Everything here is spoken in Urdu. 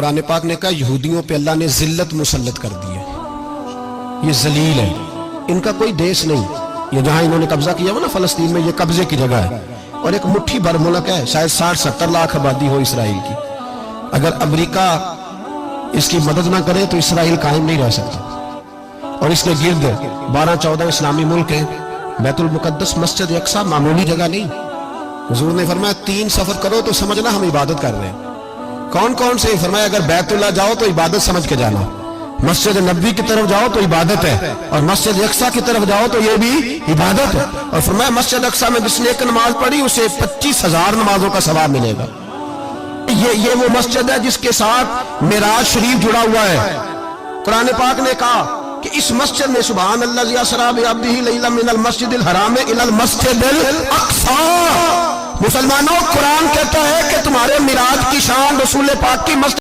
قرآن پاک نے کہا یہودیوں پہ اللہ نے ذلت مسلط کر دی ہے، یہ ذلیل ہے، ان کا کوئی دیش نہیں، یہ جہاں انہوں نے قبضہ کیا ہوا نا فلسطین میں، یہ قبضے کی جگہ ہے، اور ایک مٹھی بھر ملک ہے، شاید 60-70 لاکھ آبادی ہو اسرائیل کی، اگر امریکہ اس کی مدد نہ کرے تو اسرائیل قائم نہیں رہ سکتا، اور اس کے گرد 12-14 اسلامی ملک ہیں، بیت المقدس مسجد اقصی معمولی جگہ نہیں، حضور نے فرمایا 3 سفر کرو تو سمجھنا ہم عبادت کر رہے ہیں، کون کون سے؟ فرمایا اگر بیت اللہ جاؤ تو عبادت سمجھ کے جانا، مسجد نبوی کی طرف جاؤ تو عبادت ہے، اور مسجد اقصی کی طرف جاؤ تو یہ بھی عبادت ہے، اور فرمایا مسجد اقصی میں جس نے ایک نماز پڑھی اسے 25,000 نمازوں کا ثواب ملے گا۔ یہ وہ مسجد ہے جس کے ساتھ معراج شریف جڑا ہوا ہے۔ قرآن پاک نے کہا کہ اس مسجد میں سبحان اللہ اسریٰ بعبدہ لیلا من المسجد الحرام الی المسجد الاقصی، مسلمانوں قرآن کہتا ہے کہ تمہارے معراج کی شان رسول پاک کی مسجد